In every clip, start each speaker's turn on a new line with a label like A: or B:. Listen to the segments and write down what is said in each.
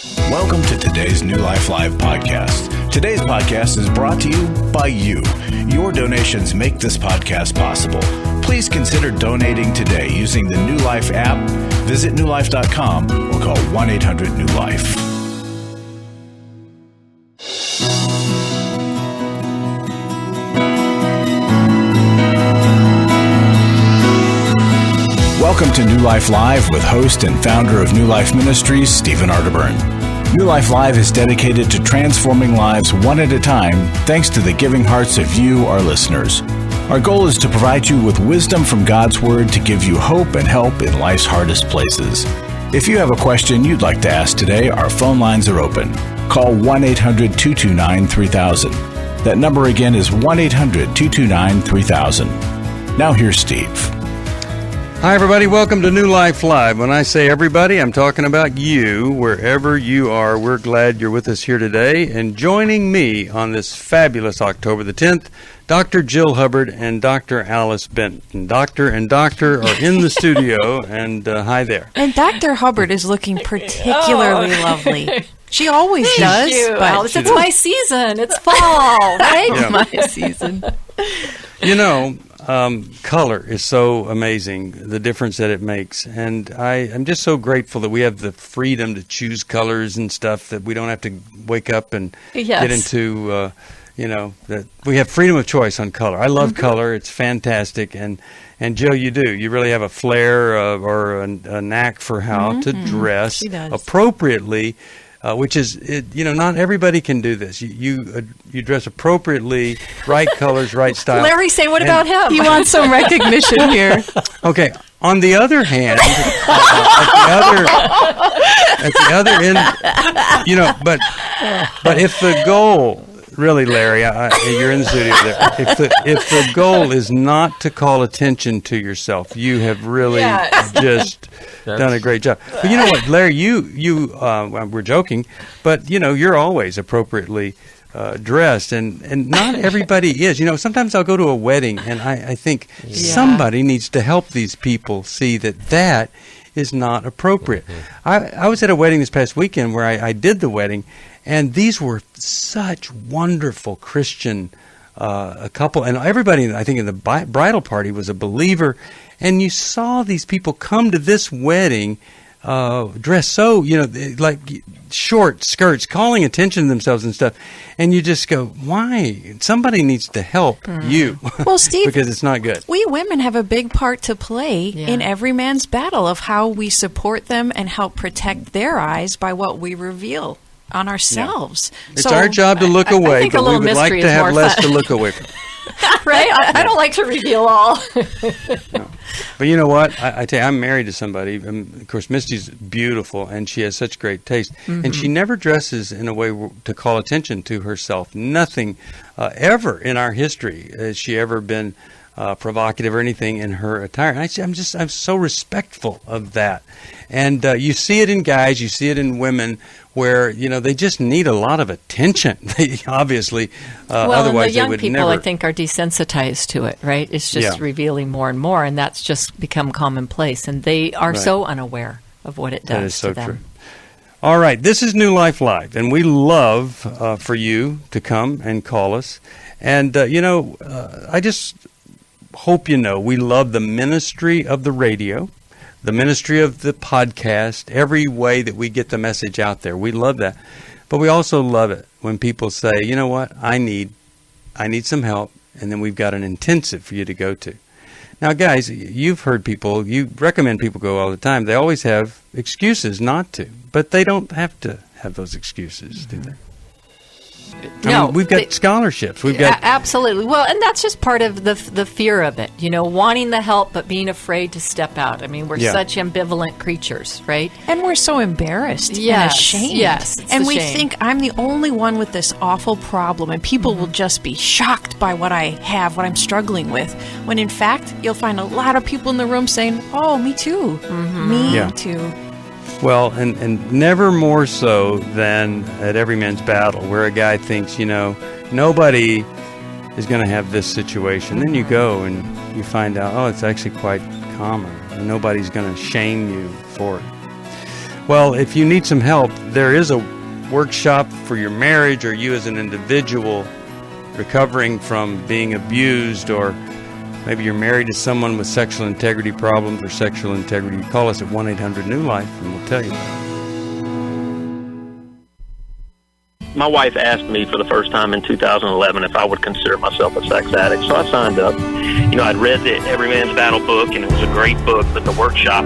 A: Welcome to today's New Life Live podcast. Today's podcast is brought to you by you. Your donations make this podcast possible. Please consider donating today using the New Life app, visit newlife.com, or call 1-800-NEW-LIFE. Welcome to New Life Live with host and founder of New Life Ministries, Stephen Arterburn. New Life Live is dedicated to transforming lives one at a time, thanks to the giving hearts of you, our listeners. Our goal is to provide you with wisdom from God's Word to give you hope and help in life's hardest places. If you have a question you'd like to ask today, our phone lines are open. Call 1-800-229-3000. That number again is 1-800-229-3000. Now here's Steve.
B: Hi, everybody. Welcome to New Life Live. When I say everybody, I'm talking about you, wherever you are. We're glad you're with us here today. And joining me on this fabulous October the 10th, Dr. Jill Hubbard and Dr. Alice Benton. Doctor and Doctor are in the studio, and hi there.
C: And Dr. Hubbard is looking particularly lovely. She always does.
D: But
C: Alice,
D: it's my season. It's fall, right?
B: Yeah.
C: My season.
B: You know, color is so amazing, the difference that it makes. And I'm just so grateful that we have the freedom to choose colors and stuff, that we don't have to wake up and get into, that we have freedom of choice on color. I love color. It's fantastic. And Jill, you do. You really have a flair or a knack for how to dress appropriately. Which is, not everybody can do this. You dress appropriately, right colors, right style.
D: Larry, say what about him?
C: He wants some recognition here.
B: Okay. On the other hand, at the other end, but if the goal, really, Larry, you're in the studio there. If the goal is not to call attention to yourself, you have really just done a great job. But you know what, Larry, we're joking, but you're always appropriately dressed, and not everybody is. Sometimes I'll go to a wedding and I think somebody needs to help these people see that is not appropriate. I was at a wedding this past weekend where I did the wedding, and these were such wonderful Christian a couple, and everybody, I think, in the bridal party was a believer. And you saw these people come to this wedding dressed so, like short skirts, calling attention to themselves and stuff. And you just go, why? Somebody needs to help you.
C: Well, Steve,
B: because it's not good.
C: We women have a big part to play in every man's battle of how we support them and help protect their eyes by what we reveal on ourselves.
B: Yeah. It's our job to look away, but we would like to have less to look away from.
D: Right? I don't like to reveal all.
B: No. But you know what? I tell you, I'm married to somebody. Of course, Misty's beautiful, and she has such great taste. And she never dresses in a way to call attention to herself. Nothing ever in our history has she ever been provocative or anything in her attire. And I'm so respectful of that. And you see it in guys, you see it in women, where they just need a lot of attention. They obviously, otherwise
D: the young
B: they would
D: people,
B: never.
D: I think, are desensitized to it. Right? It's just revealing more and more, and that's just become commonplace. And they are so unaware of what it does
B: that is so
D: to them.
B: true. All right, this is New Life Live, and we love for you to come and call us. And I just hope we love the ministry of the radio, the ministry of the podcast, every way that we get the message out there. We love that. But we also love it when people say, you know what, I need some help, and then we've got an intensive for you to go to. Now, guys, you've heard people, you recommend people go all the time. They always have excuses not to, but they don't have to have those excuses, do they?
D: No,
B: we've got scholarships. We've got
D: absolutely. Well, and that's just part of the fear of it. Wanting the help but being afraid to step out. I mean, we're such ambivalent creatures, right?
C: And we're so embarrassed and ashamed.
D: Yes,
C: and we think I'm the only one with this awful problem, and people will just be shocked by what I have, what I'm struggling with. When in fact, you'll find a lot of people in the room saying, "Oh, me too, me too."
B: Well, and never more so than at Every Man's Battle, where a guy thinks, nobody is going to have this situation. Then you go and you find out, it's actually quite common. And nobody's going to shame you for it. Well, if you need some help, there is a workshop for your marriage or you as an individual recovering from being abused, or maybe you're married to someone with sexual integrity problems or sexual integrity. Call us at 1-800-NEW-LIFE and we'll tell you.
E: My wife asked me for the first time in 2011 if I would consider myself a sex addict, so I signed up. You know, I'd read the Every Man's Battle book, and it was a great book, but the workshop,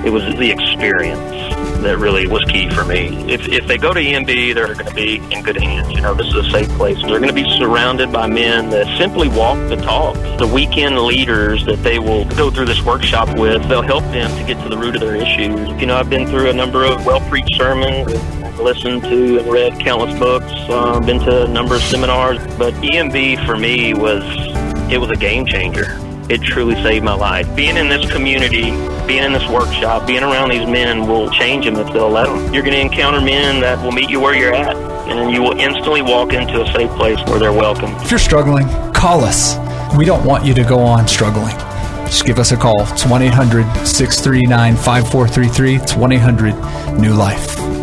E: it was the experience that really was key for me. If they go to EMB, they're going to be in good hands. You know, this is a safe place. They're going to be surrounded by men that simply walk the talk. The weekend leaders that they will go through this workshop with, they'll help them to get to the root of their issues. You know, I've been through a number of well-preached sermons, listened to and read countless books, been to a number of seminars, but EMB for me was a game changer. It truly saved my life. Being in this community, being in this workshop, being around these men will change them if they'll let them. You're going to encounter men that will meet you where you're at, and you will instantly walk into a safe place where they're welcome.
F: If you're struggling, call us. We don't want you to go on struggling. Just give us a call. It's 1-800-639-5433. It's 1-800-NEW-LIFE.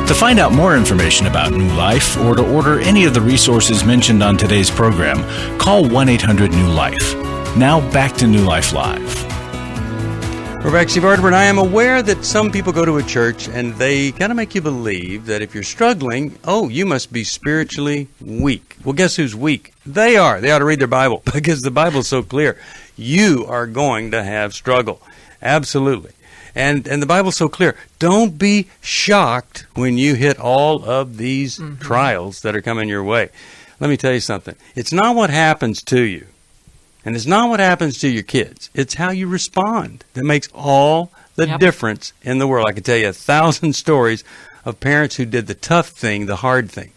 A: To find out more information about New Life or to order any of the resources mentioned on today's program, call 1-800-NEW-LIFE. Now back to New Life Live.
B: We're back, Steve Arterburn. I am aware that some people go to a church and they kind of make you believe that if you're struggling, you must be spiritually weak. Well, guess who's weak? They are. They ought to read their Bible because the Bible's so clear. You are going to have struggle. Absolutely. And the Bible's so clear. Don't be shocked when you hit all of these trials that are coming your way. Let me tell you something. It's not what happens to you. And it's not what happens to your kids. It's how you respond that makes all the difference in the world. I could tell you 1,000 stories of parents who did the tough thing, the hard thing.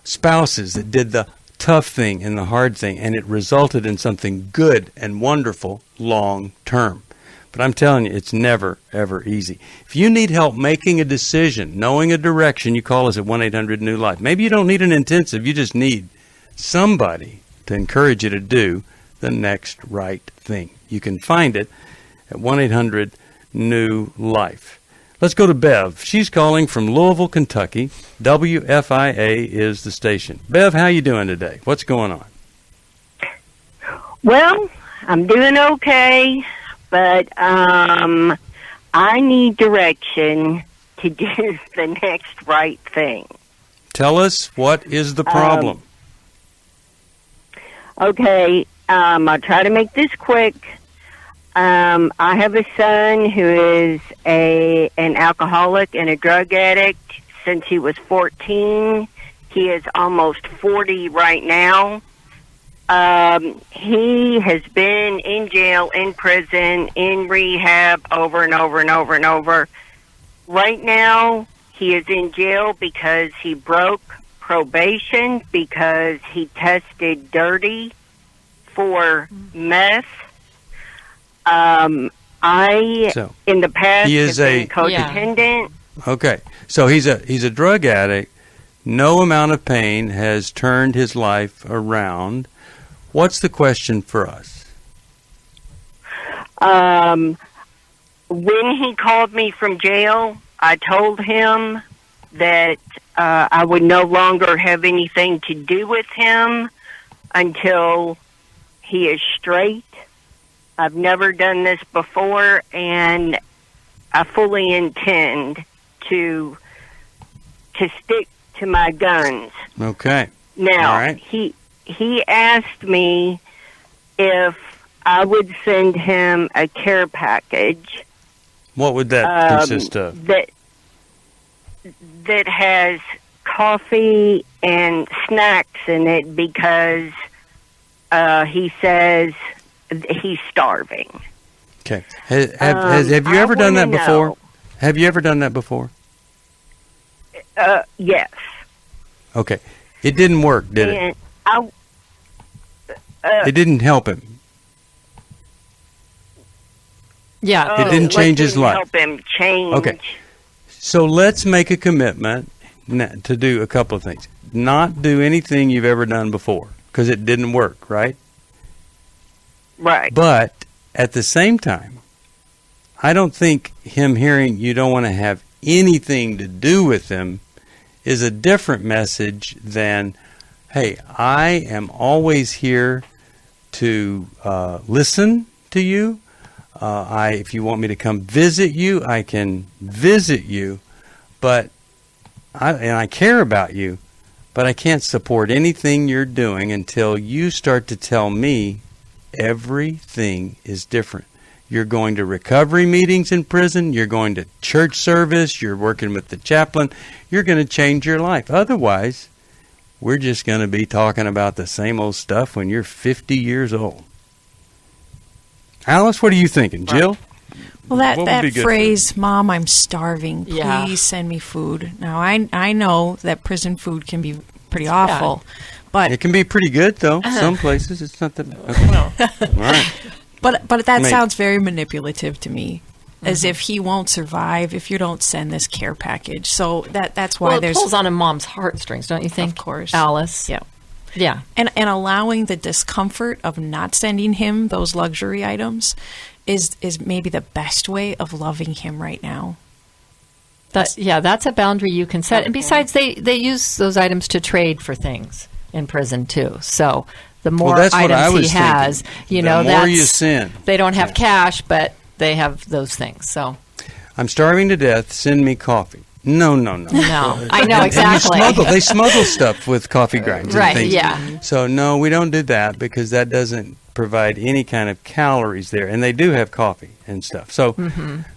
B: Spouses that did the tough thing and the hard thing, and it resulted in something good and wonderful long term. But I'm telling you, it's never, ever easy. If you need help making a decision, knowing a direction, you call us at 1-800-NEW-LIFE. Maybe you don't need an intensive. You just need somebody to encourage you to do the next right thing. You can find it at 1-800-NEW-LIFE. Let's go to Bev. She's calling from Louisville, Kentucky. WFIA is the station. Bev, how you doing today? What's going on?
G: Well, I'm doing okay. But I need direction to do the next right thing.
B: Tell us, what is the problem?
G: Okay, I'll try to make this quick. I have a son who is an alcoholic and a drug addict since he was 14. He is almost 40 right now. He has been in jail, in prison, in rehab over and over and over and over. Right now, he is in jail because he broke probation because he tested dirty for meth. In the past,
B: he is
G: have been codependent.
B: Okay, so he's a drug addict. No amount of pain has turned his life around. What's the question for us?
G: When he called me from jail, I told him that I would no longer have anything to do with him until he is straight. I've never done this before, and I fully intend to stick to my guns.
B: Okay.
G: Now,
B: all right.
G: He asked me if I would send him a care package.
B: What would that consist of?
G: That has coffee and snacks in it because he says he's starving.
B: Okay. Have you ever done that before?
G: Know.
B: Have you ever done that before?
G: Yes.
B: Okay. It didn't work, did it? It didn't help him.
D: Yeah.
B: It didn't change his life.
G: Help him change.
B: Okay. So let's make a commitment to do a couple of things. Not do anything you've ever done before, because it didn't work, right?
G: Right.
B: But at the same time, I don't think him hearing you don't want to have anything to do with them is a different message than, hey, I am always here to listen to you. If you want me to come visit you, I can visit you, but I care about you, but I can't support anything you're doing until you start to tell me everything is different. You're going to recovery meetings in prison. You're going to church service. You're working with the chaplain. You're going to change your life. Otherwise, we're just going to be talking about the same old stuff when you're 50 years old. Alice, what are you thinking? Jill?
C: Well, that phrase, Mom, I'm starving. Please send me food. Now, I know that prison food can be pretty awful. But
B: it can be pretty good, though. Some places it's not that bad. Okay. All right.
C: But that sounds very manipulative to me, as if he won't survive if you don't send this care package. So that's why
D: it pulls on a mom's heartstrings, don't you think?
C: Of course.
D: Alice.
C: Yeah.
D: Yeah.
C: And allowing the discomfort of not sending him those luxury items is maybe the best way of loving him right now.
D: That's a boundary you can set. And besides, they use those items to trade for things in prison too. So the more items he has,
B: the more you send.
D: They don't have cash, but they have those things. So
B: I'm starving to death. Send me coffee. No.
D: I know exactly.
B: They smuggle stuff with coffee grinds and things.
D: Yeah.
B: So no, we don't do that because that doesn't provide any kind of calories there, and they do have coffee and stuff. So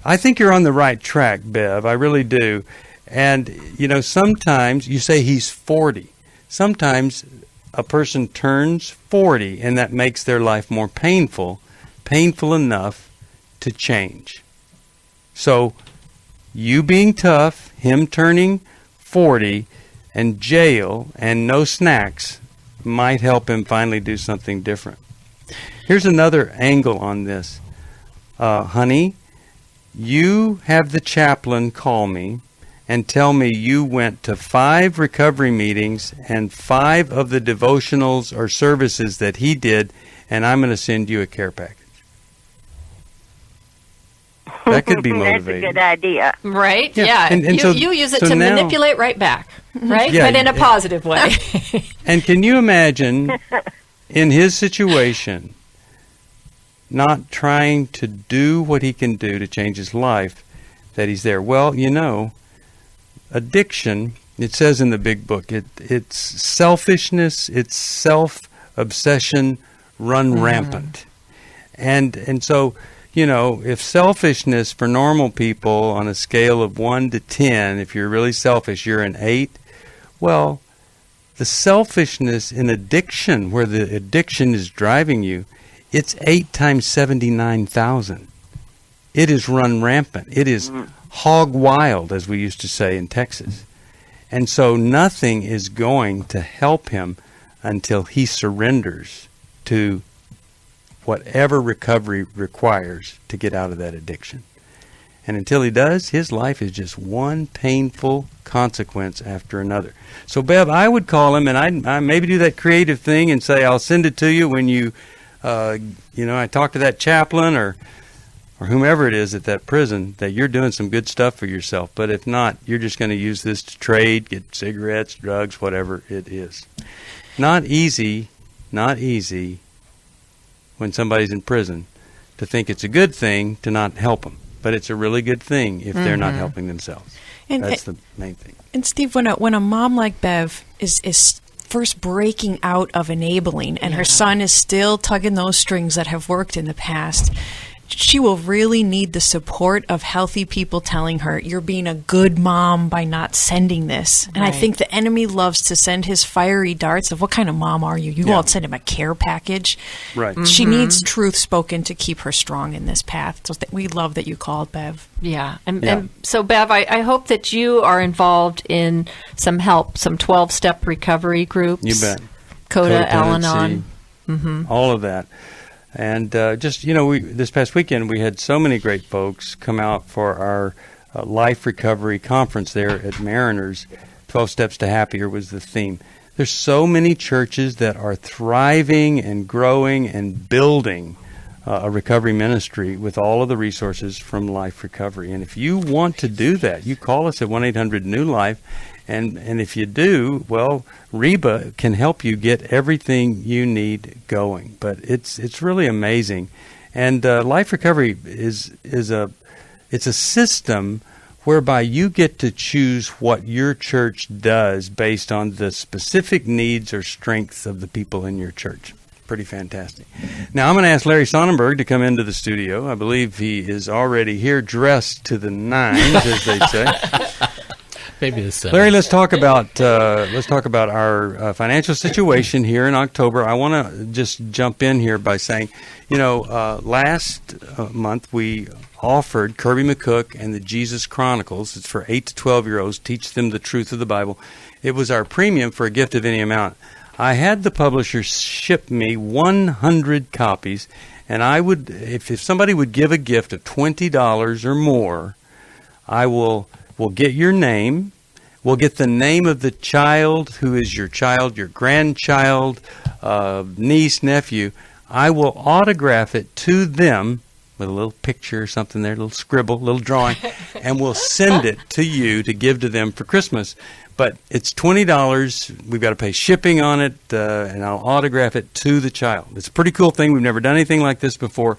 B: I think you're on the right track, Bev. I really do. And sometimes you say he's 40. Sometimes a person turns 40, and that makes their life more painful enough to change. So you being tough, him turning 40, and jail and no snacks might help him finally do something different. Here's another angle on this. Honey, you have the chaplain call me and tell me you went to 5 recovery meetings and 5 of the devotionals or services that he did, and I'm going to send you a care package. That could be motivating.
G: That's a good idea.
D: Right? Yeah.
B: And
D: you use it to manipulate right back, right?
B: Yeah,
D: but in a positive way.
B: And can you imagine, in his situation, not trying to do what he can do to change his life, that he's there? Well, addiction, it says in the big book, it's selfishness, it's self-obsession run rampant. And so, if selfishness for normal people on a scale of 1 to 10, if you're really selfish, you're an 8, well, the selfishness in addiction, where the addiction is driving you, it's 8 times 79,000. It is run rampant. It is hog wild, as we used to say in Texas. And so nothing is going to help him until he surrenders to whatever recovery requires to get out of that addiction. And until he does, his life is just one painful consequence after another. So, Bev, I would call him, and I maybe do that creative thing and say, I'll send it to you when you, I talk to that chaplain or whomever it is at that prison, that you're doing some good stuff for yourself. But if not, you're just going to use this to trade, get cigarettes, drugs, whatever it is. Not easy when somebody's in prison to think it's a good thing to not help them. But it's a really good thing if they're not helping themselves. And that's the main thing.
C: And Steve, when a mom like Bev is first breaking out of enabling and her son is still tugging those strings that have worked in the past, she will really need the support of healthy people telling her, you're being a good mom by not sending this. And I think the enemy loves to send his fiery darts of, what kind of mom are you? You won't send him a care package.
B: Right.
C: She needs truth spoken to keep her strong in this path. So we love that you called, Bev.
D: Yeah. And so, Bev, I hope that you are involved in some help, some 12-step recovery groups.
B: You bet.
D: CODA, Al-Anon.
B: All of that. And this past weekend we had so many great folks come out for our life recovery conference there at Mariners. 12 Steps to Happier was the theme. There's so many churches that are thriving and growing and building a recovery ministry with all of the resources from Life Recovery. And if you want to do that, you call us at 1-800-NEW-LIFE. And if you do, well, Reba can help you get everything you need going. But it's really amazing. And Life Recovery is a system whereby you get to choose what your church does based on the specific needs or strengths of the people in your church. Pretty fantastic. Now, I'm going to ask Larry Sonnenberg to come into the studio. I believe he is already here, dressed to the nines, as they say.
H: Maybe the seven.
B: Larry, let's talk about our financial situation here in October. I want to just jump in here by saying, last month we offered Kirby McCook and the Jesus Chronicles. It's for 8 to 12-year-olds. Teach them the truth of the Bible. It was our premium for a gift of any amount. I had the publisher ship me 100 copies, and I would, if somebody would give a gift of $20 or more, we'll get your name. We'll get the name of the child who is your child, your grandchild, niece, nephew. I will autograph it to them with a little picture or something there, a little scribble, a little drawing, and we'll send it to you to give to them for Christmas. But it's $20. We've got to pay shipping on it, and I'll autograph it to the child. It's a pretty cool thing. We've never done anything like this before.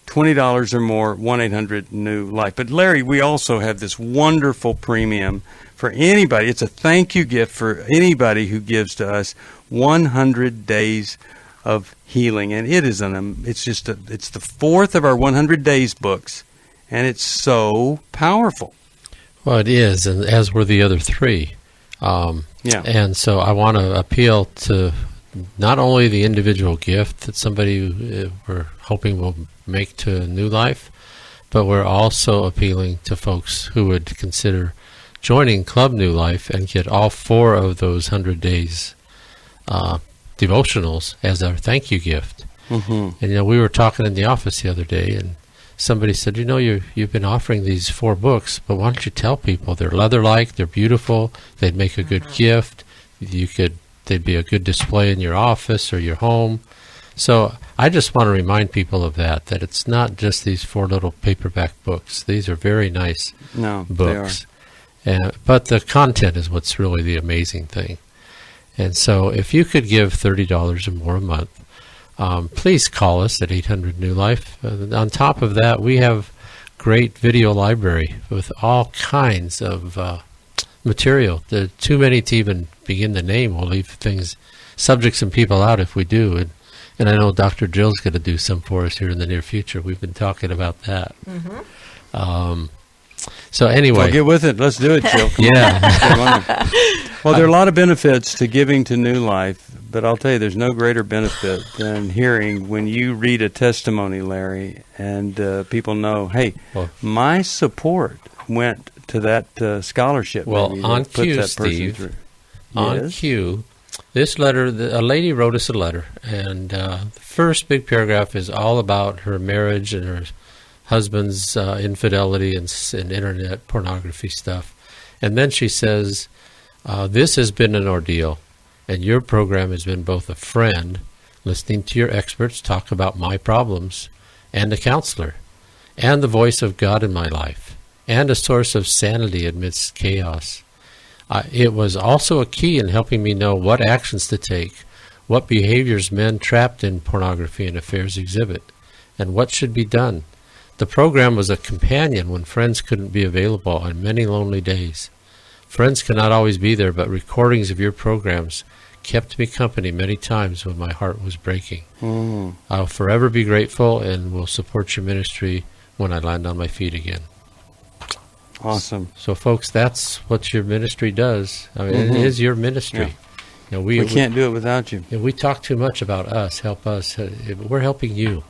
B: $20 or more, 1-800-NEW-LIFE. But Larry, we also have this wonderful premium for anybody. It's a thank you gift for anybody who gives to us 100 days of healing, and it's the fourth of our 100 days books, and it's so powerful.
H: Well, it is, and as were the other three. And so I want to appeal to not only the individual gift that somebody we're hoping will make to New Life, but we're also appealing to folks who would consider joining Club New Life and get all 4 of those 100 days devotionals as our thank you gift. Mm-hmm. And we were talking in the office the other day, and somebody said, you've been offering these 4 books, but why don't you tell people they're leather-like, they're beautiful, they'd make a good gift, they'd be a good display in your office or your home. So I just want to remind people of that it's not just these 4 little paperback books. These are very nice books. They are. But the content is what's really the amazing thing. And so if you could give $30 or more a month, please call us at 800-NEW-LIFE. On top of that, we have great video library with all kinds of material. There are too many to even begin to name. We'll leave subjects and people out if we do. And I know Dr. Jill's going to do some for us here in the near future. We've been talking about that. Mm-hmm. So anyway.
B: Well, get with it. Let's do it, Jill.
H: Yeah.
B: Well, there are a lot of benefits to giving to New Life, but I'll tell you, there's no greater benefit than hearing when you read a testimony, Larry, and people know, hey, my support went to that scholarship.
H: Well, on cue, Steve, on cue, this letter, a lady wrote us a letter, and the first big paragraph is all about her marriage and her husband's infidelity and internet pornography stuff. And then she says, this has been an ordeal, and your program has been both a friend, listening to your experts talk about my problems, and a counselor, and the voice of God in my life, and a source of sanity amidst chaos. It was also a key in helping me know what actions to take, what behaviors men trapped in pornography and affairs exhibit, and what should be done. The program was a companion when friends couldn't be available on many lonely days. Friends cannot always be there, but recordings of your programs kept me company many times when my heart was breaking. Mm. I'll forever be grateful and will support your ministry when I land on my feet again.
B: Awesome.
H: So, folks, that's what your ministry does. I mean, it is your ministry.
B: Yeah. We can't do it without you.
H: We talk too much about us. Help us. We're helping you.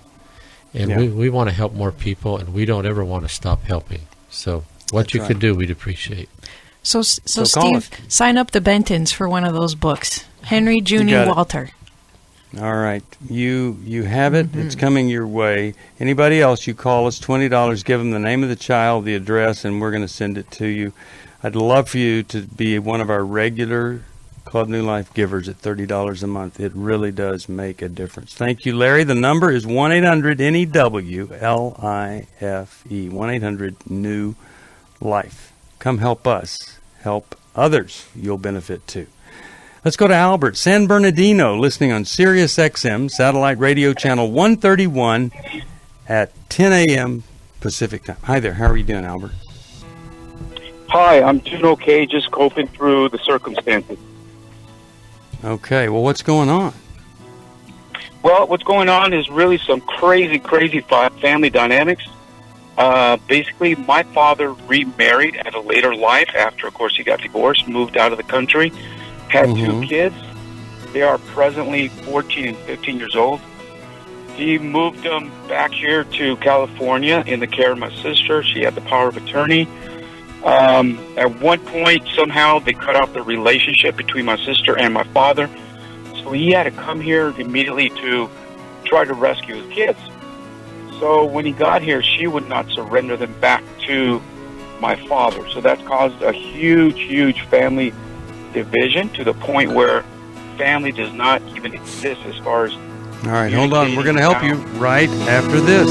H: And we want to help more people, and we don't ever want to stop helping. So what you could do, we'd appreciate.
C: So Steve, sign up the Bentons for one of those books. Henry, Junie, Walter.
B: All right. You have it. Mm-hmm. It's coming your way. Anybody else, you call us, $20, give them the name of the child, the address, and we're going to send it to you. I'd love for you to be one of our regular Club New Life givers at $30 a month. It really does make a difference. Thank you, Larry. The number is 1-800-NEW-LIFE, 1-800-NEW-LIFE. Come help us. Help others. You'll benefit too. Let's go to Albert, San Bernardino, listening on Sirius XM, satellite radio channel 131 at 10 a.m. Pacific time. Hi there. How are you doing, Albert?
I: Hi, I'm doing okay, just coping through the circumstances.
B: Okay. Well, what's going on?
I: Well, what's going on is really some crazy family dynamics. Basically, my father remarried at a later life after, of course, he got divorced, moved out of the country, had two kids. They are presently 14 and 15 years old. He moved them back here to California in the care of my sister. She had the power of attorney. At one point, somehow, they cut off the relationship between my sister and my father. So he had to come here immediately to try to rescue his kids. So when he got here, she would not surrender them back to my father. So that's caused a huge family division to the point where family does not even exist as far as...
B: All right, hold on. We're going to help you right after this.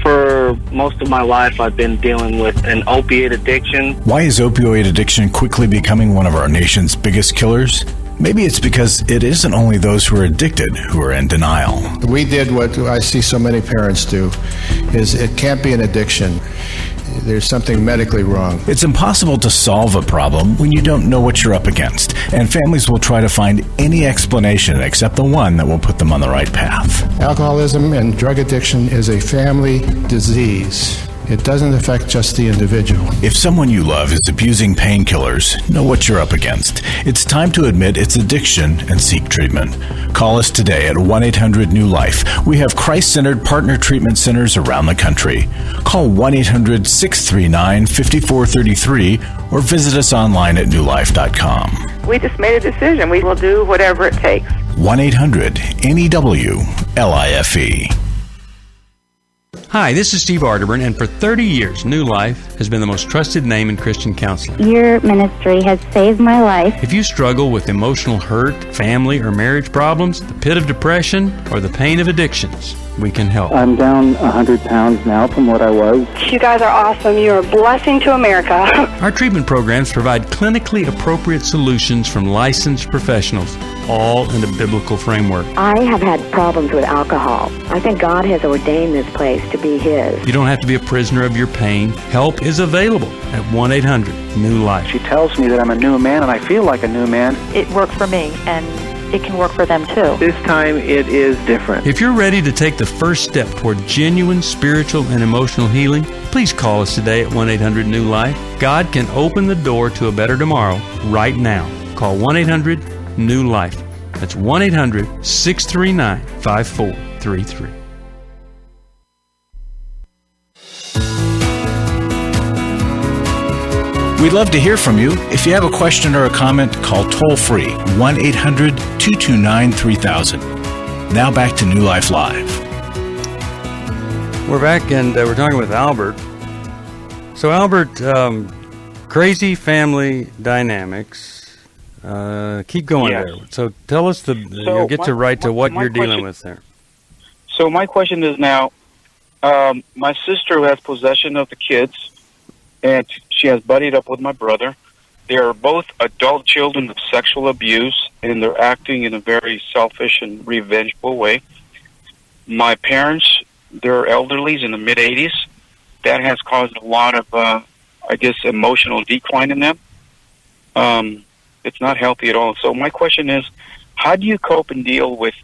E: For most of my life, I've been dealing with an opiate addiction.
A: Why is opioid addiction quickly becoming one of our nation's biggest killers? Maybe it's because it isn't only those who are addicted who are in denial.
J: We did what I see so many parents do, is it can't be an addiction. There's something medically wrong.
A: It's impossible to solve a problem when you don't know what you're up against, and families will try to find any explanation except the one that will put them on the right path.
J: Alcoholism and drug addiction is a family disease. It doesn't affect just the individual.
A: If someone you love is abusing painkillers, know what you're up against. It's time to admit it's addiction and seek treatment. Call us today at 1-800-NEW-LIFE. We have Christ-centered partner treatment centers around the country. Call 1-800-639-5433 or visit us online at newlife.com.
K: We just made a decision. We will do whatever it takes.
A: 1-800-NEW-LIFE.
B: Hi, this is Steve Arterburn, and for 30 years, New Life has been the most trusted name in Christian counseling.
L: Your ministry has saved my life.
B: If you struggle with emotional hurt, family or marriage problems, the pit of depression, or the pain of addictions, we can help.
M: I'm down 100 pounds now from what I was.
N: You guys are awesome. You're a blessing to America.
B: Our treatment programs provide clinically appropriate solutions from licensed professionals, all in a biblical framework.
O: I have had problems with alcohol. I think God has ordained this place to be His.
B: You don't have to be a prisoner of your pain. Help is available at 1-800-NEW-LIFE.
M: She tells me that I'm a new man, and I feel like a new man.
P: It worked for me, and it can work for them too.
M: This time it is different.
B: If you're ready to take the first step toward genuine spiritual and emotional healing, please call us today at 1-800-NEW-LIFE. God can open the door to a better tomorrow right now. Call 1-800-NEW-LIFE. That's 1-800-639-5433.
A: We'd love to hear from you. If you have a question or a comment, call toll-free 1-800-229-3000. Now back to New Life Live.
B: We're back, and we're talking with Albert. So, Albert, crazy family dynamics. Keep going there. So, tell us you'll get to what you're dealing with there.
I: So, my question is now, my sister has possession of the kids, and she has buddied up with my brother. They are both adult children of sexual abuse, and they're acting in a very selfish and revengeful way. My parents, they're elderlies in the mid-80s. That has caused a lot of, emotional decline in them. It's not healthy at all. So my question is, how do you cope and deal with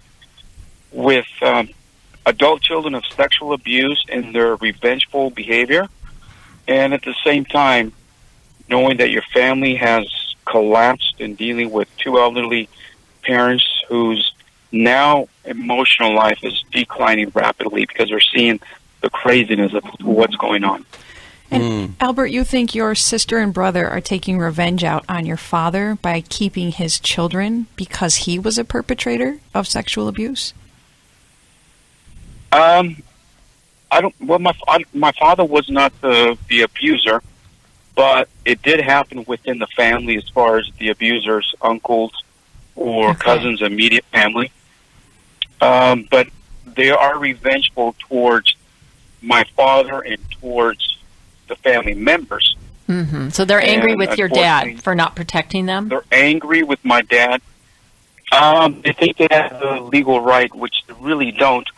I: adult children of sexual abuse and their revengeful behavior, and at the same time, knowing that your family has collapsed and dealing with two elderly parents whose now emotional life is declining rapidly because they're seeing the craziness of what's going on?
C: And Albert, you think your sister and brother are taking revenge out on your father by keeping his children because he was a perpetrator of sexual abuse?
I: I don't. Well, my father was not the abuser. But it did happen within the family as far as the abuser's uncles or cousins, immediate family. But they are revengeful towards my father and towards the family members.
D: Mm-hmm. So they're angry with your dad for not protecting them?
I: They're angry with my dad. They think they have the legal right, which they really don't,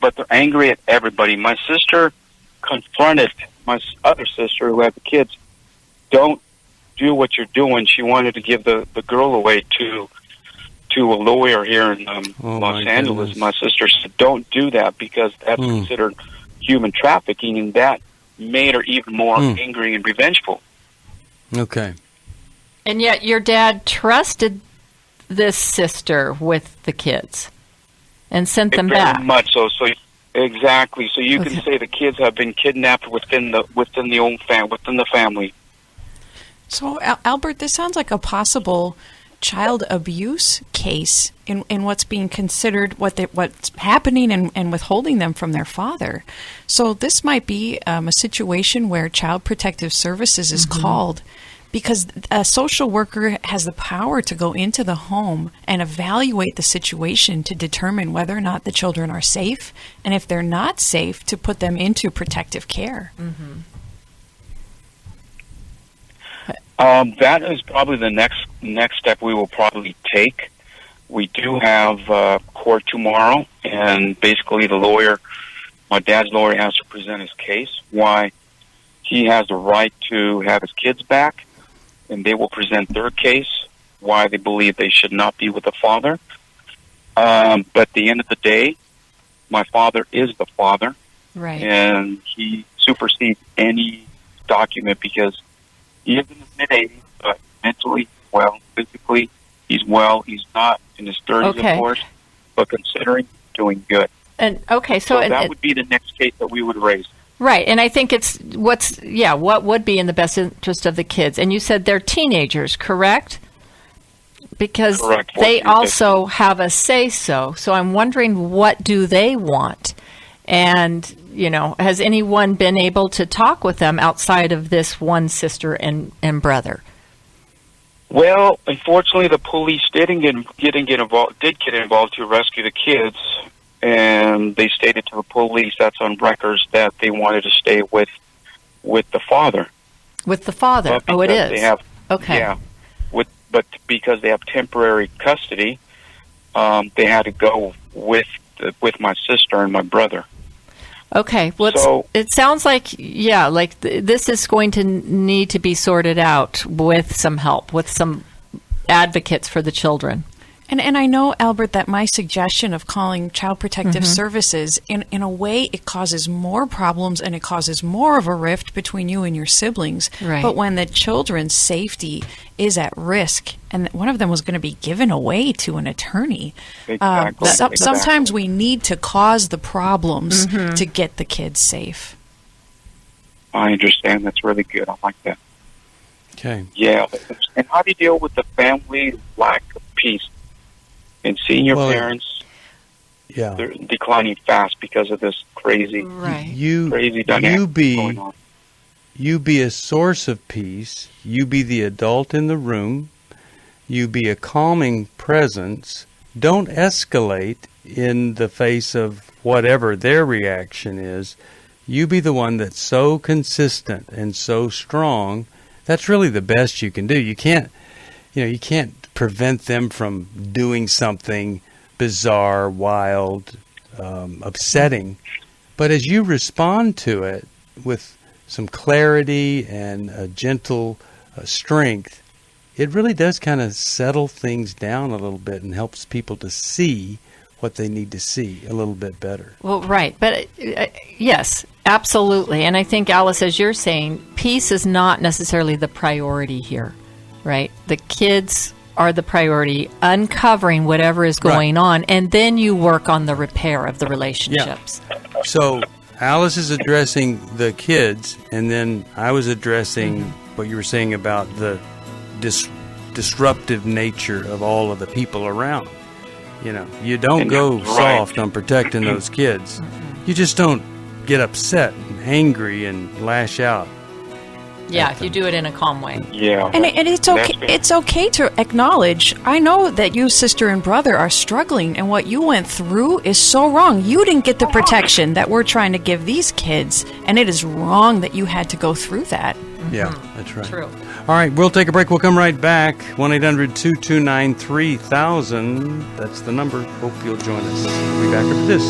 I: but they're angry at everybody. My sister confronted my other sister who had the kids. Don't do what you're doing. She wanted to give the girl away to a lawyer here in Los Angeles.
B: Goodness.
I: My sister said, don't do that because that's considered human trafficking, and that made her even more angry and revengeful.
B: Okay.
D: And yet your dad trusted this sister with the kids and sent them back.
I: Very much so. So exactly. So you can say the kids have been kidnapped within the family.
C: So Albert, this sounds like a possible child abuse case in what's being considered, what's happening and withholding them from their father. So this might be a situation where Child Protective Services is called because a social worker has the power to go into the home and evaluate the situation to determine whether or not the children are safe, and if they're not safe, to put them into protective care.
I: That is probably the next step we will probably take. We do have court tomorrow, and basically my dad's lawyer has to present his case, why he has the right to have his kids back, and they will present their case, why they believe they should not be with the father. But at the end of the day, my father is the father,
D: right?
I: And he supersedes any document because he is in his mid-80s, but mentally well, physically he's well. He's not in his 30s, of course, but considering doing good.
D: And
I: so that would be the next case that we would raise.
D: Right, and I think it's what would be in the best interest of the kids. And you said they're teenagers, correct? Because they also have a say-so. So I'm wondering, what do they want? And, has anyone been able to talk with them outside of this one sister and brother?
I: Well, unfortunately, the police did get involved to rescue the kids, and they stated to the police, that's on records, that they wanted to stay with the father.
D: With the father? Oh, it is.
I: They have, yeah. But because they have temporary custody, they had to go with my sister and my brother.
D: Okay. Well, it sounds like, this is going to need to be sorted out with some help, with some advocates for the children.
C: And I know, Albert, that my suggestion of calling Child Protective Services, in a way, it causes more problems and it causes more of a rift between you and your siblings.
D: Right.
C: But when the children's safety is at risk, and one of them was going to be given away to an attorney, sometimes we need to cause the problems to get the kids safe.
I: I understand. That's really good. I like that.
B: Okay.
I: Yeah. And how do you deal with the family lack of peace? And seeing your parents, they're declining fast because of this crazy dynamic going on.
B: You be a source of peace. You be the adult in the room. You be a calming presence. Don't escalate in the face of whatever their reaction is. You be the one that's so consistent and so strong. That's really the best you can do. You can't prevent them from doing something bizarre, wild, upsetting. But as you respond to it with some clarity and a gentle strength, it really does kind of settle things down a little bit and helps people to see what they need to see a little bit better.
D: Well, right. But yes, absolutely. And I think, Alice, as you're saying, peace is not necessarily the priority here, right? The kids are the priority, uncovering whatever is going on, and then you work on the repair of the relationships.
B: Yeah. So Alice is addressing the kids, and then I was addressing what you were saying about the disruptive nature of all of the people around. You don't go soft on protecting those kids. You just don't get upset and angry and lash out.
D: Yeah, if you do it in a calm way.
I: Yeah.
C: And it's okay. It's okay to acknowledge. I know that you, sister and brother, are struggling, and what you went through is so wrong. You didn't get the protection that we're trying to give these kids, and it is wrong that you had to go through that.
B: Yeah, that's right.
D: True.
B: All right, we'll take a break. We'll come right back. 1-800-229-3000. That's the number. Hope you'll join us. We'll be back after this.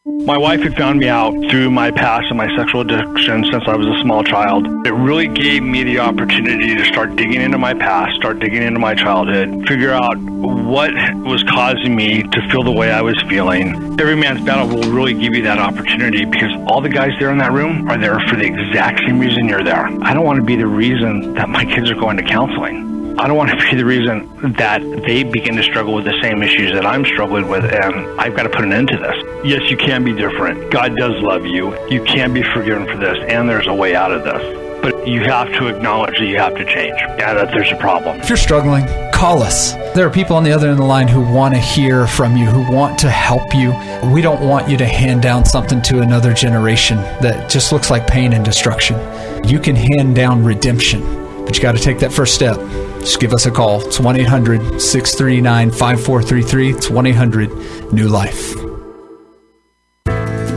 Q: My wife had found me out through my past and my sexual addiction since I was a small child. It really gave me the opportunity to start digging into my past, start digging into my childhood, figure out what was causing me to feel the way I was feeling. Every Man's Battle will really give you that opportunity because all the guys there in that room are there for the exact same reason you're there. I don't want to be the reason that my kids are going to counseling. I don't want to be the reason that they begin to struggle with the same issues that I'm struggling with, and I've got to put an end to this. Yes, you can be different. God does love you. You can be forgiven for this, and there's a way out of this. But you have to acknowledge that you have to change, and that there's a problem.
F: If you're struggling, call us. There are people on the other end of the line who want to hear from you, who want to help you. We don't want you to hand down something to another generation that just looks like pain and destruction. You can hand down redemption, but you got to take that first step. Just give us a call. It's 1-800-639-5433. It's 1-800-NEW-LIFE.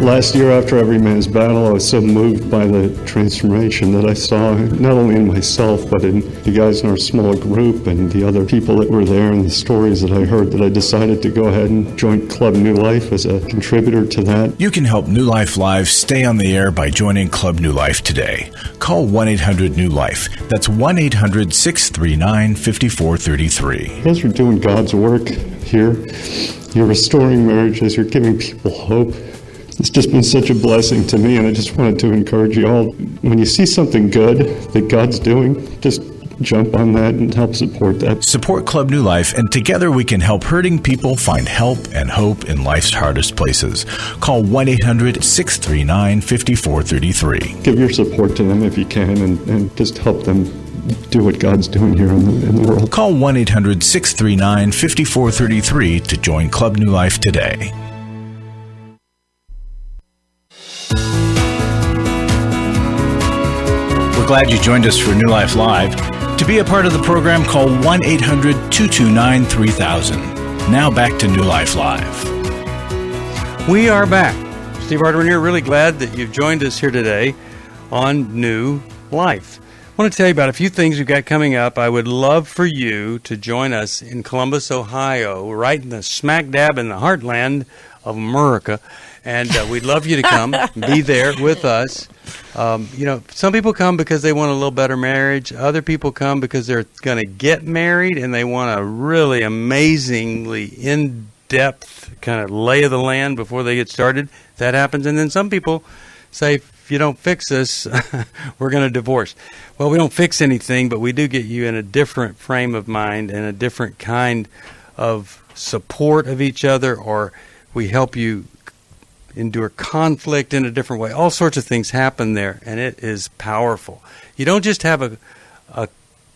R: Last year, after Every Man's Battle, I was so moved by the transformation that I saw, not only in myself, but in the guys in our small group and the other people that were there and the stories that I heard, that I decided to go ahead and join Club New Life as a contributor to that.
A: You can help New Life Live stay on the air by joining Club New Life today. Call 1-800-NEW-LIFE. That's 1-800-639-5433.
R: You guys are doing God's work here. You're restoring marriages. You're giving people hope. It's just been such a blessing to me, and I just wanted to encourage you all. When you see something good that God's doing, just jump on that and help support that.
A: Support Club New Life, and together we can help hurting people find help and hope in life's hardest places. Call 1-800-639-5433.
R: Give your support to them if you can, and just help them do what God's doing here in the world.
A: Call 1-800-639-5433 to join Club New Life today. We're glad you joined us for New Life Live. To be a part of the program, call 1-800-229-3000. Now back to New Life Live.
B: We are back. Steve Arterburn here. Really glad that you've joined us here today on New Life. I want to tell you about a few things we've got coming up. I would love for you to join us in Columbus, Ohio, right in the smack dab in the heartland of America. And we'd love you to come, be there with us. Some people come because they want a little better marriage. Other people come because they're going to get married and they want a really amazingly in-depth kind of lay of the land before they get started. That happens. And then some people say, if you don't fix this, we're going to divorce. Well, we don't fix anything, but we do get you in a different frame of mind and a different kind of support of each other, or we help you endure conflict in a different way. All sorts of things happen there, and it is powerful. You don't just have a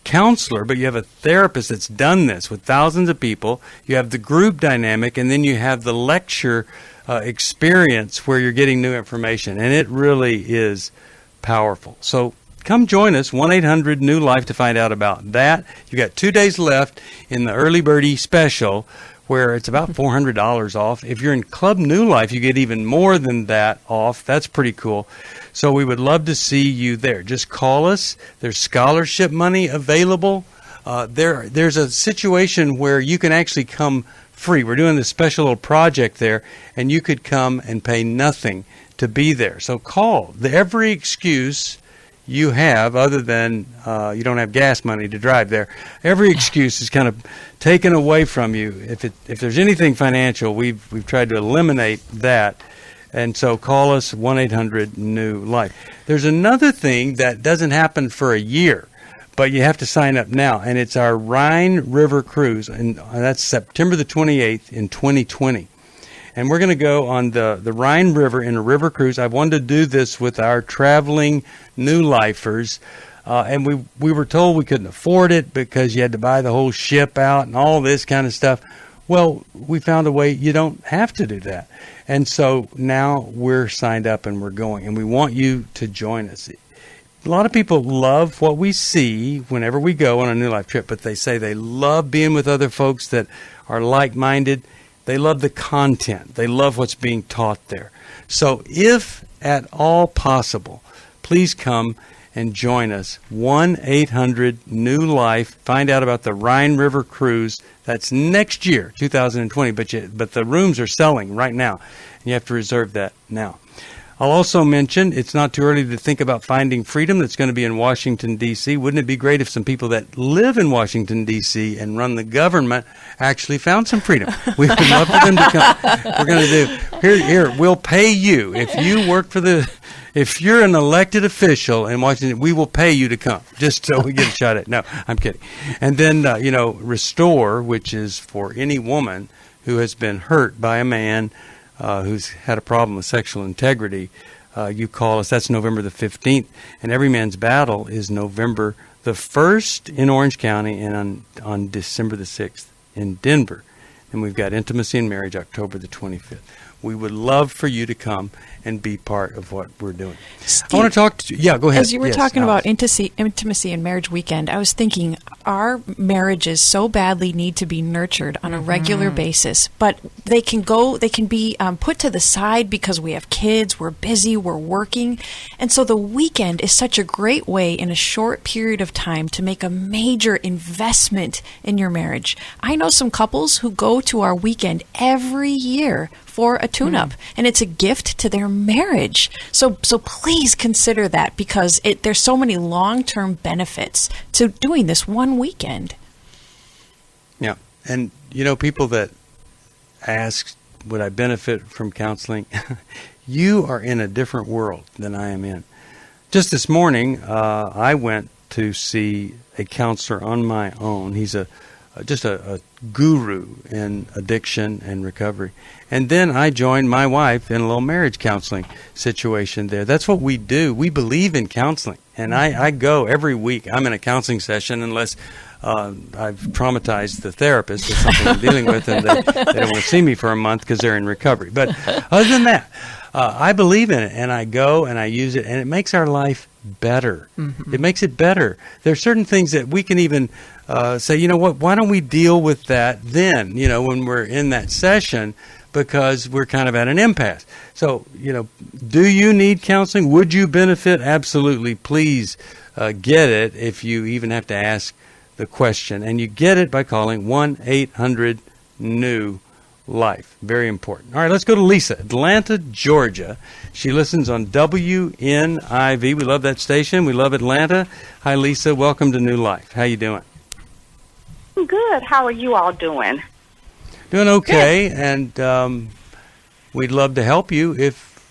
B: counselor, but you have a therapist that's done this with thousands of people. You have the group dynamic, and then you have the lecture experience where you're getting new information, and it really is powerful. So come join us, 1-800-NEW-LIFE, to find out about that. You've got 2 days left in the Early Birdie Special, where it's about $400 off. If you're in Club New Life, you get even more than that off. That's pretty cool. So we would love to see you there. Just call us. There's scholarship money available. There's a situation where you can actually come free. We're doing this special little project there, and you could come and pay nothing to be there. So call. Every excuse you have, other than you don't have gas money to drive there, every excuse is kind of taken away from you. If there's anything financial, we've tried to eliminate that. And so call us, 1-800-NEW-LIFE. There's another thing that doesn't happen for a year, but you have to sign up now, and it's our Rhine River Cruise, and that's September the 28th in 2020. And we're going to go on the Rhine River in a river cruise. I wanted to do this with our traveling New Lifers, and we were told we couldn't afford it because you had to buy the whole ship out and all this kind of stuff. Well, we found a way you don't have to do that. And so now we're signed up and we're going, and we want you to join us. A lot of people love what we see whenever we go on a New Life trip, but they say they love being with other folks that are like-minded. They love the content. They love what's being taught there. So if at all possible, please come and join us. 1-800-NEW-LIFE. Find out about the Rhine River Cruise. That's next year, 2020, but the rooms are selling right now. You have to reserve that now. I'll also mention it's not too early to think about Finding Freedom that's going to be in Washington, D.C. Wouldn't it be great if some people that live in Washington, D.C. and run the government actually found some freedom? We would love for them to come. We're going to do, here, we'll pay you. If you work for if you're an elected official in Washington, we will pay you to come, just so we get a shot at it. No, I'm kidding. And then, Restore, which is for any woman who has been hurt by a man who's had a problem with sexual integrity. You call us. That's November the 15th. And Every Man's Battle is November the 1st in Orange County and on December the 6th in Denver. And we've got Intimacy and Marriage October the 25th. We would love for you to come and be part of what we're doing.
C: Steve,
B: I want to talk to you. Yeah, go ahead.
C: As you were talking about Intimacy and Marriage Weekend, I was thinking our marriages so badly need to be nurtured on a regular basis, but they can be put to the side because we have kids, we're busy, we're working, and so the weekend is such a great way in a short period of time to make a major investment in your marriage. I know some couples who go to our weekend every year for a tune-up, and it's a gift to their marriage. So please consider that, because there's so many long-term benefits to doing this one weekend.
B: Yeah, and people that ask, would I benefit from counseling? You are in a different world than I am in. Just this morning, I went to see a counselor on my own. He's just a guru in addiction and recovery. And then I joined my wife in a little marriage counseling situation there. That's what we do. We believe in counseling. And I go every week. I'm in a counseling session unless I've traumatized the therapist with something I'm dealing with, and they don't want to see me for a month because they're in recovery. But other than that, I believe in it, and I go and I use it, and it makes our life better. Mm-hmm. It makes it better. There are certain things that we can even say, you know what, why don't we deal with that then, when we're in that session, because we're kind of at an impasse. So, do you need counseling? Would you benefit? Absolutely. Please get it if you even have to ask the question. And you get it by calling 1-800-NEW-LIFE. Very important. All right, let's go to Lisa, Atlanta, Georgia. She listens on WNIV. We love that station. We love Atlanta. Hi, Lisa. Welcome to New Life. How you doing?
K: Good. How are you all doing?
B: Doing okay, good. And we'd love to help you if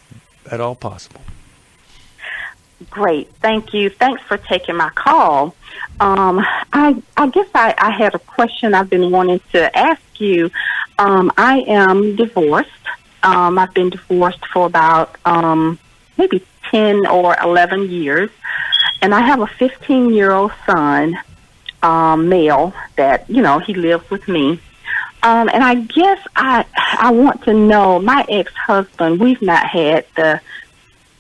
B: at all possible.
K: Great. Thank you. Thanks for taking my call. I guess I had a question I've been wanting to ask you. I am divorced. I've been divorced for about maybe 10 or 11 years, and I have a 15-year-old son, male, that, he lives with me. And I guess I want to know, my ex-husband, we've not had the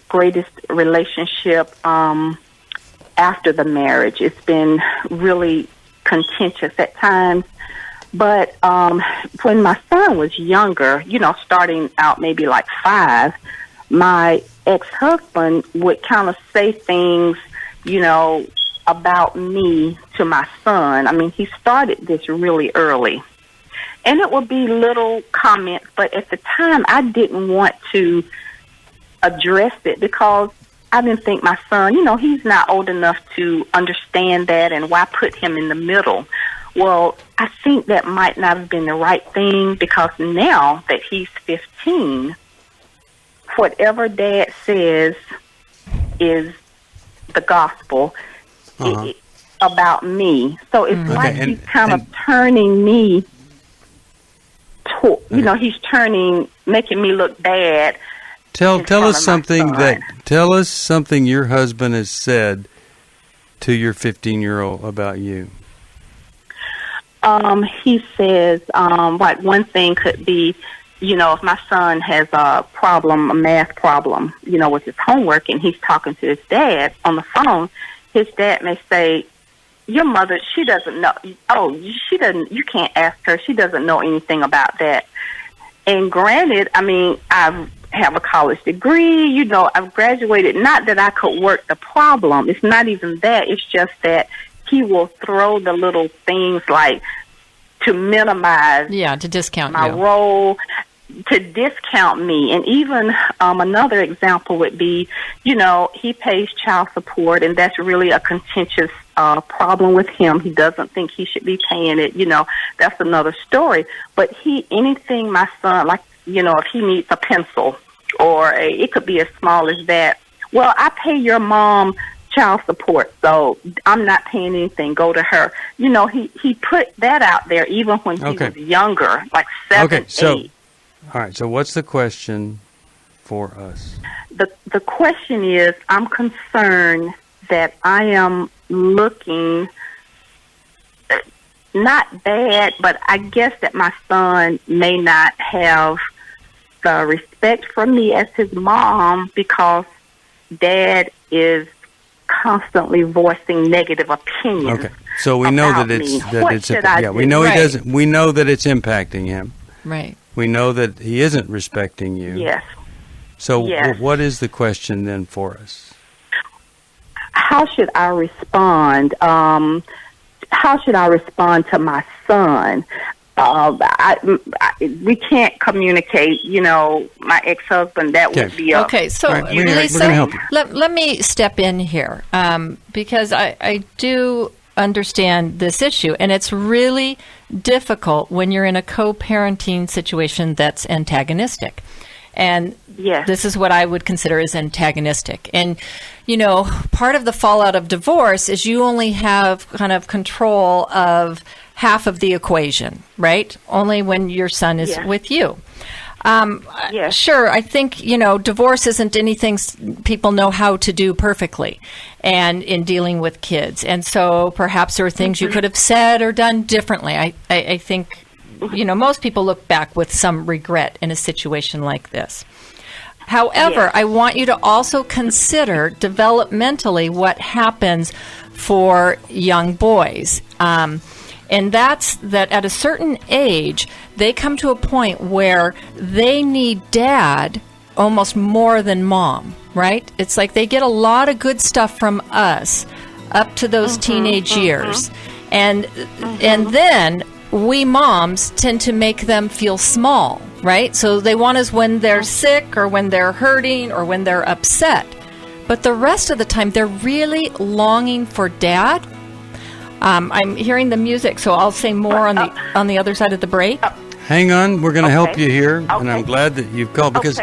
K: greatest relationship after the marriage. It's been really contentious at times. But when my son was younger, starting out maybe like 5, my ex-husband would kind of say things, about me to my son. I mean, he started this really early. And it would be little comments, but at the time I didn't want to address it because I didn't think my son, he's not old enough to understand that, and why put him in the middle? Well, I think that might not have been the right thing, because now that he's 15, whatever Dad says is the gospel about me. So it's like he's kind of turning me he's making me look bad. Tell
B: us something your husband has said to your 15-year-old about you.
K: He says, like one thing could be, if my son has a math problem, with his homework, and he's talking to his dad on the phone, his dad may say, your mother, she doesn't know. Oh, you can't ask her. She doesn't know anything about that. And granted, I have a college degree, I've graduated. Not that I could work the problem. It's not even that. It's just that he will throw the little things like to minimize.
D: Yeah, to discount
K: my role, to discount me. And even another example would be, he pays child support, and that's really a contentious problem with him. He doesn't think he should be paying it. That's another story. But anything my son, like, if he needs a pencil, or it could be as small as that. Well, I pay your mom child support, so I'm not paying anything. Go to her. He put that out there even when he was younger, like 7, 8.
B: All right, so what's the question for us?
K: The question is, I'm concerned that I am looking not bad, but I guess that my son may not have the respect for me as his mom because Dad is constantly voicing negative opinions.
B: Okay, so we know that we know he doesn't. We know that it's impacting him.
D: Right.
B: We know that he isn't respecting you.
K: Yes.
B: So what is the question then for us?
K: How should I respond? How should I respond to my son? We can't communicate, my ex-husband, that would be up.
D: Okay, so
B: right, Lisa, we're gonna help you.
D: Let me step in here because I do understand this issue, and it's really difficult when you're in a co-parenting situation that's antagonistic. And this is what I would consider as antagonistic. And, part of the fallout of divorce is you only have kind of control of half of the equation, right? Only when your son is with you. Sure, I think, divorce isn't anything people know how to do perfectly and in dealing with kids. And so perhaps there are things you could have said or done differently. I think, most people look back with some regret in a situation like this. However, I want you to also consider developmentally what happens for young boys. And that's that at a certain age, they come to a point where they need Dad almost more than Mom, right? It's like they get a lot of good stuff from us up to those teenage years. And then we moms tend to make them feel small, right? So they want us when they're sick or when they're hurting or when they're upset. But the rest of the time, they're really longing for Dad. I'm hearing the music, so I'll say more on the other side of the break.
B: Hang on, we're going to help you here, and I'm glad that you've called because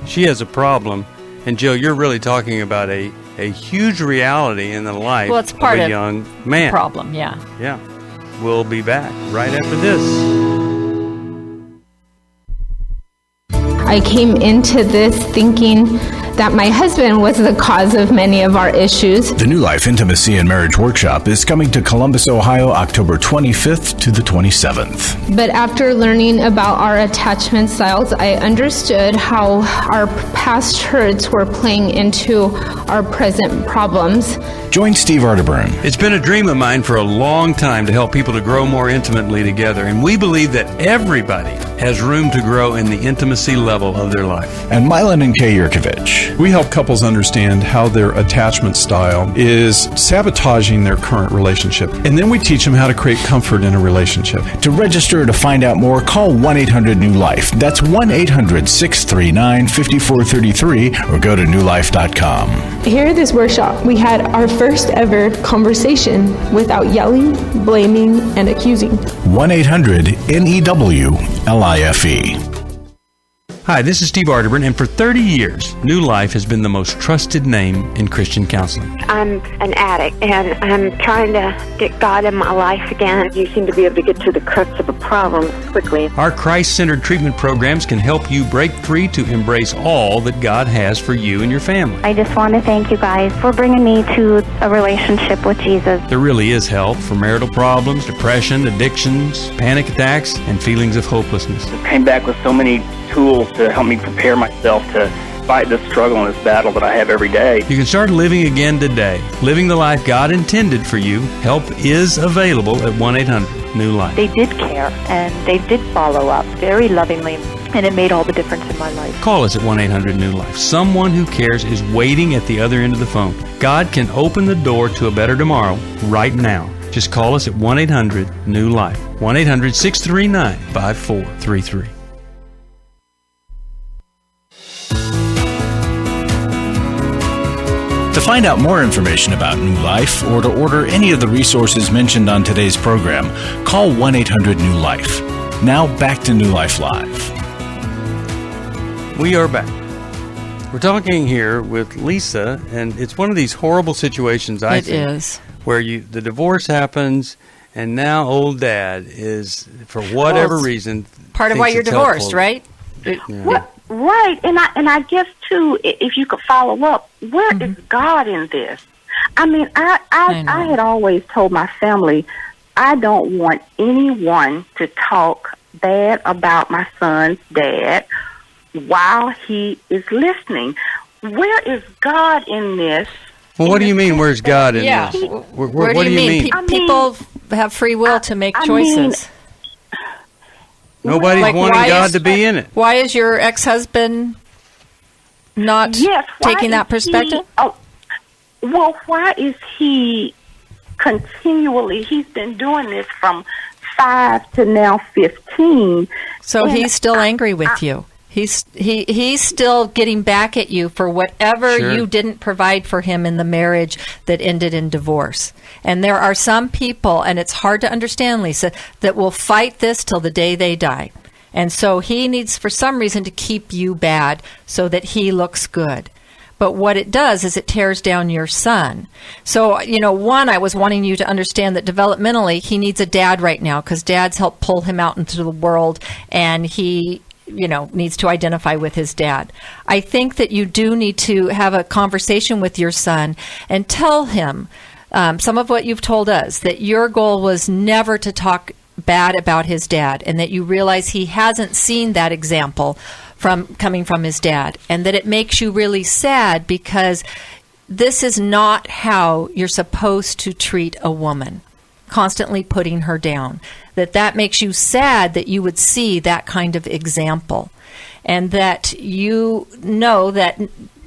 B: she has a problem, and Jill, you're really talking about a huge reality in the life of a young man.
D: Problem, yeah.
B: Yeah. We'll be back right after this.
S: I came into this thinking that my husband was the cause of many of our issues.
A: The New Life Intimacy and Marriage Workshop is coming to Columbus, Ohio, October 25th to the 27th.
S: But after learning about our attachment styles, I understood how our past hurts were playing into our present problems.
A: Join Steve Arterburn.
B: It's been a dream of mine for a long time to help people to grow more intimately together, and we believe that everybody has room to grow in the intimacy level of their life.
A: And Mylan and Kay Yurkovich.
T: We help couples understand how their attachment style is sabotaging their current relationship, and then we teach them how to create comfort in a relationship.
A: To register or to find out more, call 1-800-NEW-LIFE. That's 1-800-639-5433 or go to newlife.com.
S: Here at this workshop, we had our first ever conversation without yelling, blaming, and accusing.
A: 1-800-NEWLIFE.
B: Hi, this is Steve Arterburn, and for 30 years, New Life has been the most trusted name in Christian counseling.
O: I'm an addict, and I'm trying to get God in my life again.
M: You seem to be able to get to the crux of a problem quickly.
B: Our Christ-centered treatment programs can help you break free to embrace all that God has for you and your family.
L: I just want to thank you guys for bringing me to a relationship with Jesus.
B: There really is help for marital problems, depression, addictions, panic attacks, and feelings of hopelessness.
M: I came back with so many tools to help me prepare myself to fight this struggle and this battle that I have every day.
B: You can start living again today, living the life God intended for you. Help is available at 1-800-NEW-LIFE.
P: They did care, and they did follow up very lovingly, and it made all the difference in my life.
B: Call us at 1-800-NEW-LIFE. Someone who cares is waiting at the other end of the phone. God can open the door to a better tomorrow right now. Just call us at 1-800-NEW-LIFE. 1-800-639-5433.
A: To find out more information about New Life or to order any of the resources mentioned on today's program, call 1-800-NEW-LIFE. Now back to New Life Live.
B: We are back. We're talking here with Lisa, and it's one of these horrible situations, I think. It is. Where the divorce happens, and now old dad is, for whatever reason,
D: part of why you're divorced, right?
K: What? Right, and I guess too, if you could follow up, where is God in this? I mean, I had always told my family, I don't want anyone to talk bad about my son's dad while he is listening. Where is God in this?
B: Well, what do you mean? Where's God in this? What do you mean?
D: People have free will to make choices.
B: Nobody's wanting God to be in it.
D: Why is your ex-husband not taking that perspective?
K: Why is he continually, he's been doing this from 5 to now 15.
D: So he's still angry with you. He's still getting back at you for whatever you didn't provide for him in the marriage that ended in divorce. And there are some people, and it's hard to understand, Lisa, that will fight this till the day they die. And so he needs, for some reason, to keep you bad so that he looks good. But what it does is it tears down your son. So, I was wanting you to understand that developmentally, he needs a dad right now because dads help pull him out into the world, and he needs to identify with his dad. I think that you do need to have a conversation with your son and tell him some of what you've told us, that your goal was never to talk bad about his dad, and that you realize he hasn't seen that example coming from his dad, and that it makes you really sad because this is not how you're supposed to treat a woman, constantly putting her down. That makes you sad that you would see that kind of example, and that you know that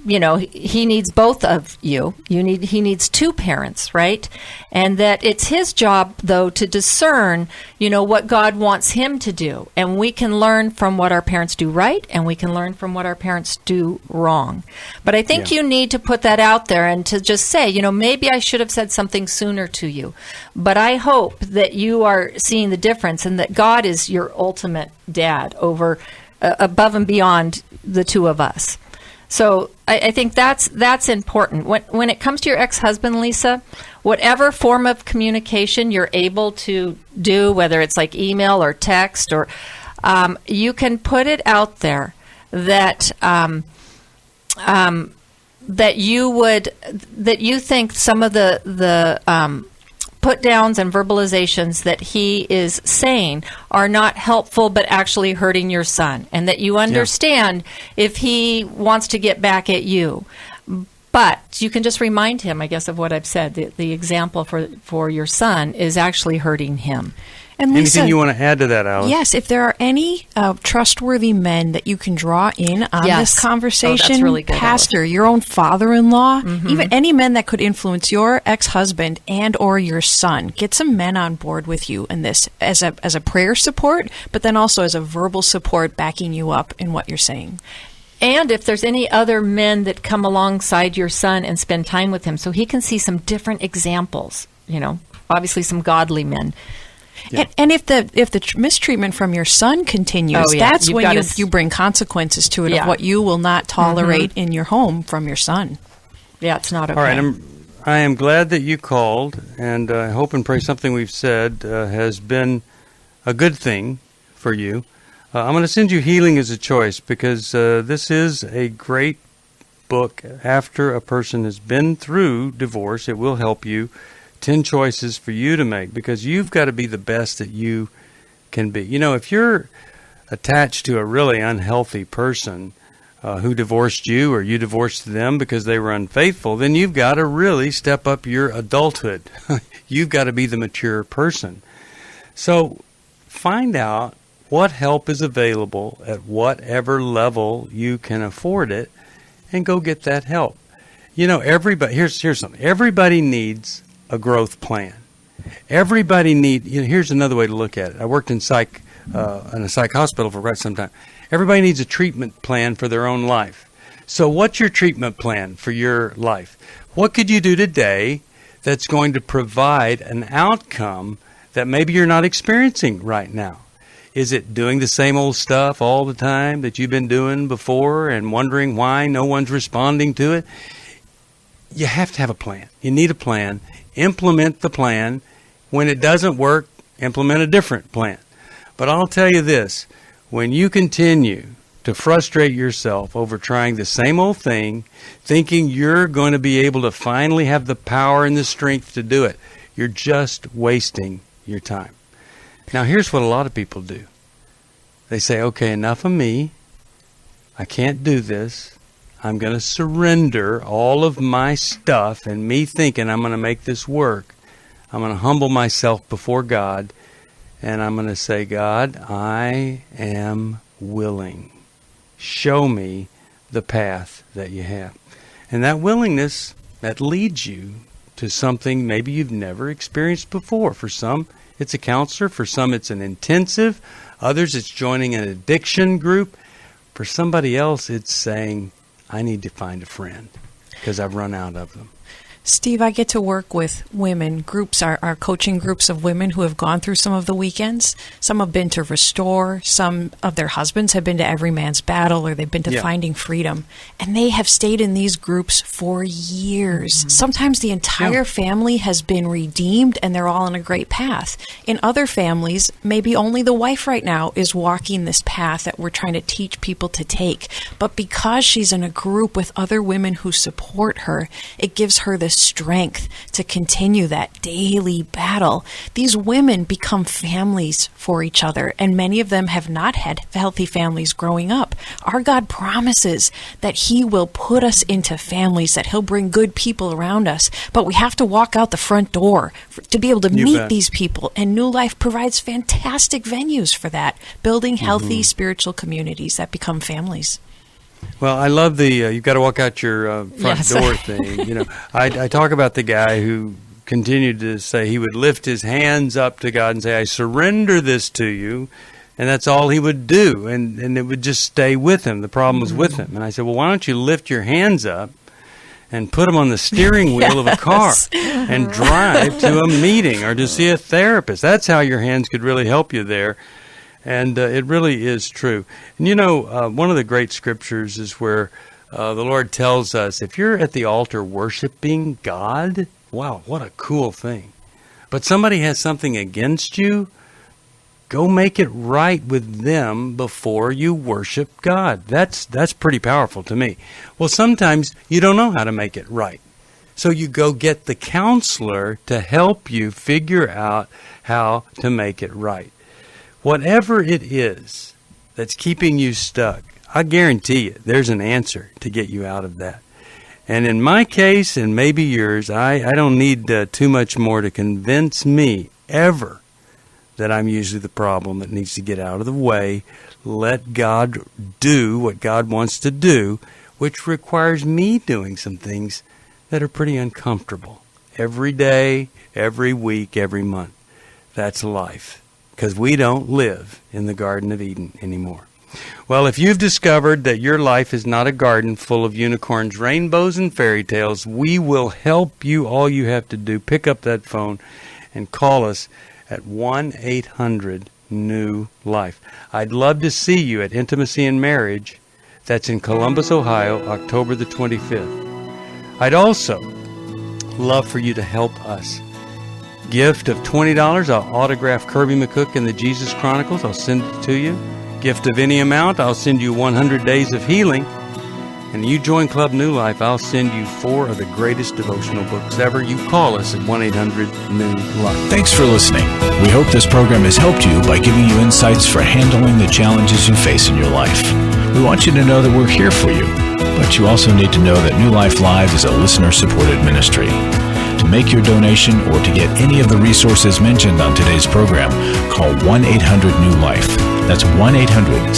D: he needs both of you. He needs two parents, right? And that it's his job though to discern what God wants him to do, and we can learn from what our parents do right, and we can learn from what our parents do wrong. But I think you need to put that out there and to just say, maybe I should have said something sooner to you, but I hope that you are seeing the difference, and that God is your ultimate dad over above and beyond the two of us. So I think that's important. When it comes to your ex-husband, Lisa, whatever form of communication you're able to do, whether it's like email or text, or you can put it out there that that you think some of the put downs and verbalizations that he is saying are not helpful but actually hurting your son, and that you understand if he wants to get back at you. But you can just remind him, I guess, of what I've said. The example for your son is actually hurting him.
C: And Lisa,
B: anything you want to add to that, Alice?
C: Yes, if there are any trustworthy men that you can draw in on this conversation,
D: that's really good,
C: Pastor,
D: Alice.
C: your own father-in-law, even any men that could influence your ex-husband and or your son, get some men on board with you in this as a prayer support, but then also as a verbal support backing you up in what you're saying.
D: And if there's any other men that come alongside your son and spend time with him so he can see some different examples, obviously some godly men.
B: Yeah.
C: And if the mistreatment from your son continues, that's when you bring consequences to it of what you will not tolerate in your home from your son.
D: Yeah, it's not okay.
B: All right, I am glad that you called, and I hope and pray something we've said has been a good thing for you. I'm going to send you Healing as a Choice, because this is a great book after a person has been through divorce. It will help you. 10 choices for you to make, because you've got to be the best that you can be. You know, if you're attached to a really unhealthy person who divorced you, or you divorced them because they were unfaithful, then you've got to really step up your adulthood. You've got to be the mature person. So find out what help is available at whatever level you can afford it, and go get that help. You know, everybody, here's something. Everybody needs a growth plan. Everybody here's another way to look at it. I worked in a psych hospital for quite some time. Everybody needs a treatment plan for their own life. So what's your treatment plan for your life? What could you do today that's going to provide an outcome that maybe you're not experiencing right now? Is it doing the same old stuff all the time that you've been doing before and wondering why no one's responding to it? You have to have a plan. You need a plan. Implement the plan. When it doesn't work, implement a different plan. But I'll tell you this, when you continue to frustrate yourself over trying the same old thing, thinking you're going to be able to finally have the power and the strength to do it, you're just wasting your time. Now, here's what a lot of people do. They say, okay, enough of me. I can't do this. I'm going to surrender all of my stuff and me thinking I'm going to make this work. I'm going to humble myself before God, and I'm going to say, God, I am willing. Show me the path that you have. And that willingness, that leads you to something maybe you've never experienced before. For some, it's a counselor. For some, it's an intensive. Others, it's joining an addiction group. For somebody else, it's saying, I need to find a friend because I've run out of them.
C: Steve, I get to work with women, groups, our coaching groups of women who have gone through some of the weekends. Some have been to Restore. Some of their husbands have been to Every Man's Battle, or they've been to Finding Freedom. And they have stayed in these groups for years. Mm-hmm. Sometimes the entire family has been redeemed and they're all on a great path. In other families, maybe only the wife right now is walking this path that we're trying to teach people to take. But because she's in a group with other women who support her, it gives her this strength to continue that daily battle. These women become families for each other, and many of them have not had healthy families growing up. Our God promises that He will put us into families, that He'll bring good people around us, but we have to walk out the front door to be able to meet these people, and New Life provides fantastic venues for that, building healthy spiritual communities that become families.
B: Well, I love the you've got to walk out your front door thing. You know, I talk about the guy who continued to say he would lift his hands up to God and say, I surrender this to you. And that's all he would do. And it would just stay with him. The problem was with him. And I said, well, why don't you lift your hands up and put them on the steering wheel of a car and drive to a meeting or to see a therapist? That's how your hands could really help you there. And it really is true. And you know, one of the great scriptures is where the Lord tells us, if you're at the altar worshiping God, wow, what a cool thing. But somebody has something against you, go make it right with them before you worship God. That's pretty powerful to me. Well, sometimes you don't know how to make it right. So you go get the counselor to help you figure out how to make it right. Whatever it is that's keeping you stuck, I guarantee you there's an answer to get you out of that. And in my case, and maybe yours, I don't need too much more to convince me ever that I'm usually the problem that needs to get out of the way. Let God do what God wants to do, which requires me doing some things that are pretty uncomfortable. Every day, every week, every month. That's life. Because we don't live in the Garden of Eden anymore. Well, if you've discovered that your life is not a garden full of unicorns, rainbows, and fairy tales, we will help you. All you have to do, pick up that phone and call us at 1-800-NEW-LIFE. I'd love to see you at Intimacy and Marriage. That's in Columbus, Ohio, October the 25th. I'd also love for you to help us. Gift of $20, I'll autograph Kirby McCook in the Jesus Chronicles. I'll send it to you. Gift of any amount, I'll send you 100 Days of Healing. And you join Club New Life, I'll send you 4 of the greatest devotional books ever. You call us at 1-800-NEW-LIFE.
A: Thanks for listening. We hope this program has helped you by giving you insights for handling the challenges you face in your life. We want you to know that we're here for you, but you also need to know that New Life Live is a listener-supported ministry. To make your donation or to get any of the resources mentioned on today's program, call 1-800-NEW-LIFE. That's 1-800